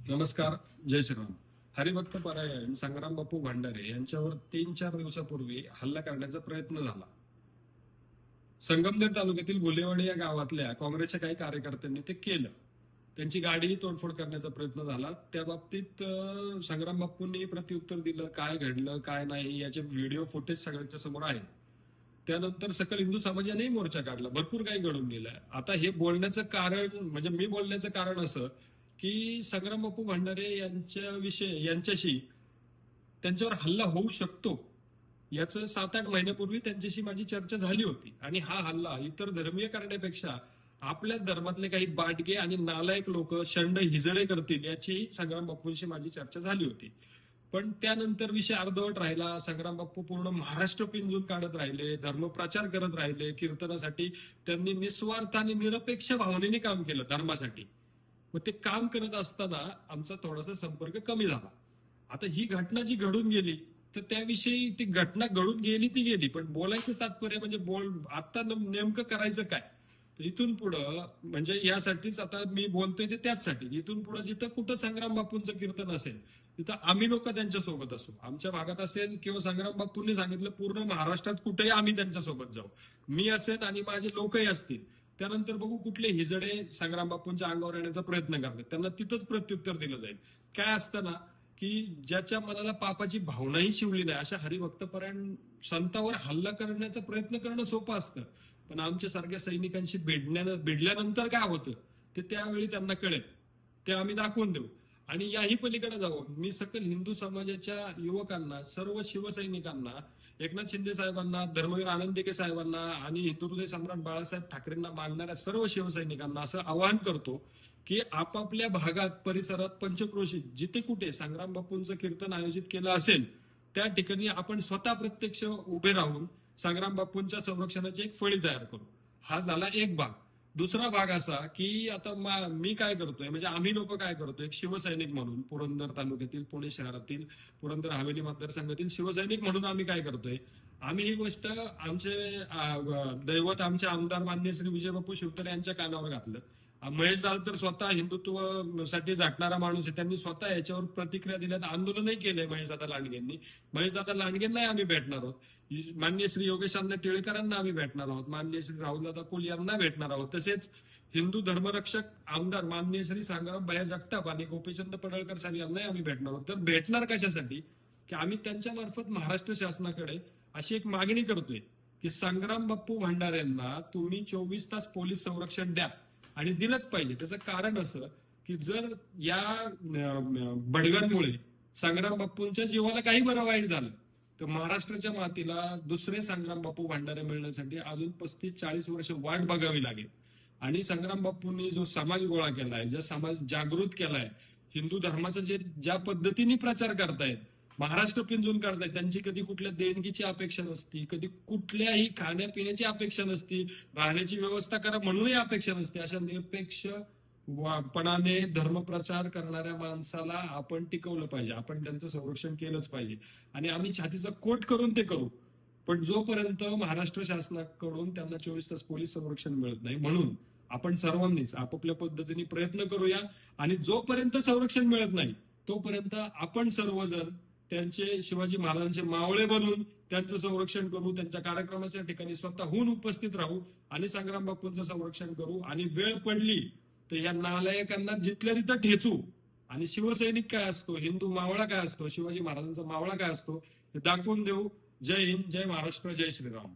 नमस्कार. जय श्रीराम. हरिभक्त परायण संग्राम बापू भांडारे यांच्यावर 3-4 दिवसापूर्वी हल्ला करण्याचा प्रयत्न झाला. संगमनेर तालुक्यातील भुलेवाडी या गावातल्या काँग्रेसच्या काही कार्यकर्त्यांनी ते केलं. त्यांची गाडीही तोडफोड करण्याचा प्रयत्न झाला. त्या बाबतीत संग्राम बापूंनी प्रत्युत्तर दिलं. काय घडलं काय नाही याचे व्हिडिओ फुटेज सगळ्यांच्या समोर आहे. त्यानंतर सकल हिंदू समाजानेही मोर्चा काढला. भरपूर काही घडून गेलं. आता हे बोलण्याचं कारण म्हणजे मी बोलण्याचं कारण असं की संग्राम बापू भांडारे यांच्याशी त्यांच्यावर हल्ला होऊ शकतो याचं 7-8 महिन्यापूर्वी त्यांच्याशी माझी चर्चा झाली होती. आणि हा हल्ला इतर धर्मीय करण्यापेक्षा आपल्याच धर्मातले काही बाटगे आणि नालायक लोक शंड हिजडे करतील याची संग्राम बापूंशी माझी चर्चा झाली होती. पण त्यानंतर विषय अर्धवट राहिला. संग्राम बापू पूर्ण महाराष्ट्र पिंजून काढत राहिले, धर्मप्रचार करत राहिले. कीर्तनासाठी त्यांनी निस्वार्थ आणि निरपेक्ष भावनेने काम केलं धर्मासाठी. मग ते काम करत असताना आमचा थोडासा संपर्क कमी झाला. आता ही घटना जी घडून गेली तर त्याविषयी ती घटना घडून गेली ती गेली, पण बोलायचं तात्पर्य म्हणजे आता नेमकं करायचं काय. तर इथून पुढं म्हणजे यासाठीच आता मी बोलतोय ते त्याचसाठी. इथून पुढे जिथं कुठं संग्राम बापूंचं कीर्तन असेल तिथं आम्ही लोक त्यांच्या सोबत असू. आमच्या भागात असेल किंवा संग्राम बापूंनी सांगितलं पूर्ण महाराष्ट्रात कुठेही आम्ही त्यांच्या सोबत जाऊ. मी असेल आणि माझे लोकही असतील. त्यानंतर बघू कुठले हिजडे संग्राम बापूंच्या अंगावर येण्याचा प्रयत्न करतात त्यांना तिथंच प्रत्युत्तर दिलं जाईल. काय असतं ना की ज्याच्या मनाला पापाची भावनाही शिवली नाही अशा हरिभक्तपरायण संतांवर हल्ला करण्याचा प्रयत्न करणं सोपं असतं. पण आमच्या सारख्या सैनिकांशी भिडल्यानंतर काय होतं ते त्यावेळी त्यांना कळेल. ते आम्ही दाखवून देऊ. आणि याही पलीकडे जाऊ. मी सकल हिंदू समाजाच्या युवकांना, सर्व शिवसैनिकांना, एकनाथ शिंदे साहेबांना, धर्मवीर आनंद साहेबांना आणि हिंदू हृदय सम्राट बाळासाहेब ठाकरेंना मानणाऱ्या सर्व शिवसैनिकांना असं आवाहन करतो की आपापल्या भागात, परिसरात, पंचक्रोशीत जिथे कुठे संग्राम बापूंचं कीर्तन आयोजित केलं असेल त्या ठिकाणी आपण स्वतः प्रत्यक्ष उभे राहून संग्राम बापूंच्या संरक्षणाची एक फळी तयार करू. हा झाला एक भाग. दुसरा भाग असा की आता मी काय करतोय म्हणजे आम्ही लोक काय करतोय, एक शिवसैनिक म्हणून पुरंदर तालुक्यातील, पुणे शहरातील, पुरंदर हवेली मतदारसंघातील शिवसैनिक म्हणून आम्ही काय करतोय, आम्ही ही गोष्ट आमचे दैवत, आमचे आमदार माननीय श्री विजय बापू शिवतारे यांच्या कानावर घातलं. महेश दादा तर स्वतः हिंदुत्वासाठी झटणारा माणूस आहे. त्यांनी स्वतः याच्यावर प्रतिक्रिया दिल्यात, आंदोलनही केलंय महेशदादा लांडगेंनी. महेशदादा लांडगेंनाही आम्ही भेटणार आहोत. माननीय श्री योगेशांना टिळकरांना आम्ही भेटणार आहोत. माननीय श्री राहुलदादा कुल यांना भेटणार आहोत. तसेच हिंदू धर्मरक्षक आमदार माननीय श्री संग्राम भैया जगताप आणि गोपीचंद पडळकर साहेब यांनाही आम्ही भेटणार आहोत. तर भेटणार कशासाठी की आम्ही त्यांच्या मार्फत महाराष्ट्र शासनाकडे अशी एक मागणी करतोय की संग्राम बापू भंडाऱ्यांना तुम्ही 24 तास पोलीस संरक्षण द्या. आणि दिलंच पाहिजे. त्याचं कारण असं की जर या बडव्यांमुळे संग्राम बापूंच्या जीवाला काही बरं वाईट झालं तर महाराष्ट्राच्या मातीला दुसरे संग्राम बापू भांडारे मिळण्यासाठी अजून 35-40 वर्ष वाट बघावी लागेल. आणि संग्राम बापूंनी जो समाज गोळा केलाय, जो समाज जागृत केलाय, हिंदू धर्माचा ज्या पद्धतीने प्रचार करतायत, महाराष्ट्र पिंजून काढतायत, त्यांची कधी कुठल्या देणगीची अपेक्षा नसती, कधी कुठल्याही खाण्यापिण्याची अपेक्षा नसती, राहण्याची व्यवस्था करा म्हणूनही अपेक्षा नसते. अशा निरपेक्ष पणाने धर्मप्रचार करणाऱ्या माणसाला आपण टिकवलं पाहिजे. आपण त्यांचं संरक्षण केलंच पाहिजे. आणि आम्ही छातीचा कोट करून ते करू. पण जोपर्यंत महाराष्ट्र शासनाकडून त्यांना 24 तास पोलीस संरक्षण मिळत नाही, म्हणून आपण सर्वांनीच आपापल्या पद्धतीने प्रयत्न करूया. आणि जोपर्यंत संरक्षण मिळत नाही तोपर्यंत आपण सर्वजण त्यांचे, शिवाजी महाराजांचे मावळे बनून त्यांचं संरक्षण करू. त्यांच्या कार्यक्रमाच्या ठिकाणी स्वतःहून उपस्थित राहू आणि संग्राम बापूंचं संरक्षण करू. आणि वेळ पडली तर या नालायकांना जिथल्या तिथं ठेचू. आणि शिवसैनिक काय असतो, हिंदू मावळा काय असतो, शिवाजी महाराजांचा मावळा काय असतो हे दाखवून देऊ. जय हिंद, जय महाराष्ट्र, जय श्रीराम.